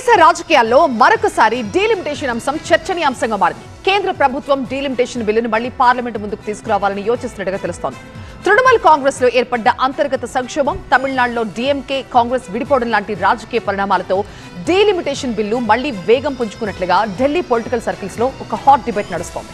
దేశ రాజకీయాల్లో మరొకసారి డీలిమిటేషన్ అంశం చర్చనీయాంశంగా మారింది. కేంద్ర ప్రభుత్వం డీలిమిటేషన్ బిల్లును మళ్లీ పార్లమెంటు ముందుకు తీసుకురావాలని యోచిస్తున్నట్టుగా తెలుస్తోంది. తృణమూల్ కాంగ్రెస్ లో ఏర్పడ్డ అంతర్గత సంక్షోభం, తమిళనాడులో డీఎంకే కాంగ్రెస్ విడిపోవడం లాంటి రాజకీయ పరిణామాలతో డీలిమిటేషన్ బిల్లు మళ్లీ వేగం పుంజుకున్నట్లుగా ఢిల్లీ పొలిటికల్ సర్కిల్స్ లో ఒక హాట్ డిబేట్ నడుస్తోంది.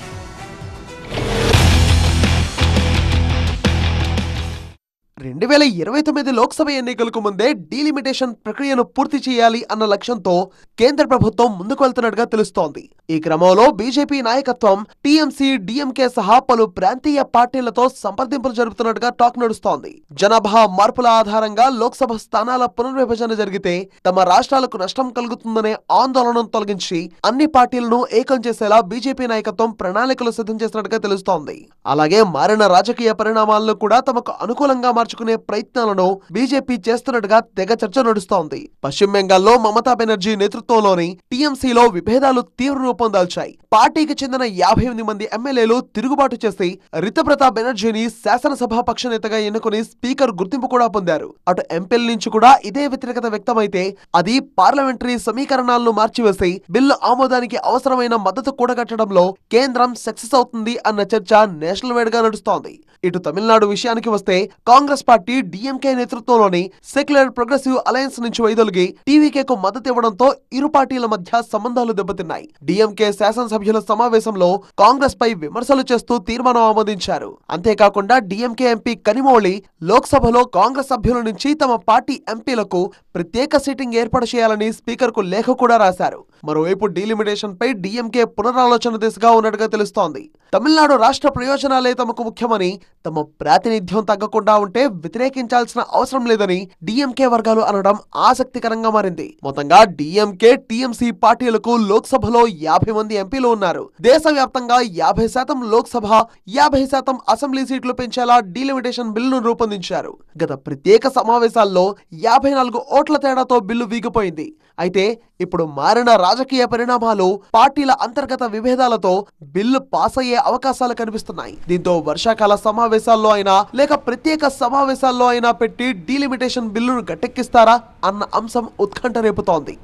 2029 లోక్సభ ఎన్నికలకు ముందే డీలిమిటేషన్ ప్రక్రియను పూర్తి చేయాలి అన్న లక్ష్యంతో కేంద్ర ప్రభుత్వం ముందుకు వెళ్తున్నట్టుగా తెలుస్తోంది. ఈ క్రమంలో బీజేపీ నాయకత్వం టీఎంసీ, డీఎంకే సహా పలు ప్రాంతీయ పార్టీలతో సంప్రదింపులు జరుపుతున్నట్టుగా టాక్ నడుస్తోంది. జనాభా మార్పుల ఆధారంగా లోక్సభ స్థానాల పునర్విభజన జరిగితే తమ రాష్ట్రాలకు నష్టం కలుగుతుందనే ఆందోళనను తొలగించి అన్ని పార్టీలను ఏకం చేసేలా బీజేపీ నాయకత్వం ప్రణాళికలు సిద్ధం చేసినట్టుగా తెలుస్తోంది. అలాగే మారిన రాజకీయ పరిణామాలను కూడా తమకు అనుకూలంగా మార్చుకునే ప్రయత్నాలను బీజేపీ చేస్తున్నట్టుగా తెగ చర్చ నడుస్తోంది. పశ్చిమ బెంగాల్లో మమతా బెనర్జీ నేతృత్వంలోని టీఎంసీలో విభేదాలు తీవ్ర రూపం దాల్చాయి. పార్టీకి చెందిన 58 మంది ఎమ్మెల్యేలు తిరుగుబాటు చేసి రితప్రతాప్ బెనర్జీని శాసనసభ పక్ష నేతగా ఎన్నుకుని స్పీకర్ గుర్తింపు కూడా పొందారు. అటు ఎంపీల నుంచి కూడా ఇదే వ్యతిరేకత వ్యక్తమైతే అది పార్లమెంటరీ సమీకరణాలను మార్చివేసి బిల్లు ఆమోదానికి అవసరమైన మద్దతు కూడగట్టడంలో కేంద్రం సక్సెస్ అవుతుంది అన్న చర్చ నేషనల్ వైడ్ గా నడుస్తోంది. ఇటు తమిళనాడు విషయానికి వస్తే కాంగ్రెస్ పార్టీ డీఎంకే నేతృత్వంలోని సెక్యులర్ ప్రోగ్రెసివ్ అలయన్స్ నుంచి వైదొలిగి టీవీకేకు మద్దతు ఇవ్వడంతో ఇరు పార్టీల మధ్య సంబంధాలు దెబ్బతిన్నాయి. డీఎంకే శాసనసభ్యుల సమావేశంలో కాంగ్రెస్ పై విమర్శలు చేస్తూ తీర్మానం ఆమోదించారు. అంతేకాకుండా డీఎంకే ఎంపీ కనిమోళి లోక్సభలో కాంగ్రెస్ సభ్యుల నుంచి తమ పార్టీ ఎంపీలకు ప్రత్యేక సీటింగ్ ఏర్పాటు చేయాలని స్పీకర్ కు లేఖ కూడా రాశారు. మరోవైపు డీలిమిటేషన్ పై డీఎంకే పునరాలోచన దిశగా ఉన్నట్టుగా తెలుస్తోంది. తమిళనాడు రాష్ట్ర ప్రయోజనాలే తమకు ముఖ్యమని, తమ ప్రాతినిధ్యం తగ్గకుండా ఉంటే వ్యతిరేకించాల్సిన అవసరం లేదని డీఎంకే వర్గాలు అనడం ఆసక్తికరంగా మారింది. మొత్తంగా డీఎంకే, టీఎంసీ పార్టీలకు లోక్సభలో 50 మంది ఎంపీలు ఉన్నారు. దేశవ్యాప్తంగా 50% లోక్సభ, 50% అసెంబ్లీ సీట్లు పెంచేలా డీలిమిటేషన్ బిల్లును రూపొందించారు. గత ప్రత్యేక సమావేశాల్లో 54 ఓట్ల తేడాతో బిల్లు వీగిపోయింది. అయితే ఇప్పుడు మారిన రాజకీయ పరిణామాలు, పార్టీల అంతర్గత విభేదాలతో బిల్లు పాస్ అయ్యే అవకాశాలు కనిపిస్తున్నాయి. దీంతో వర్షాకాల సమావేశాల్లో అయినా లేక ప్రత్యేక సమావేశాల్లో అయినా పెట్టి డీలిమిటేషన్ బిల్లును గట్టెక్కిస్తారా అన్న అంశం ఉత్కంఠ రేపుతోంది.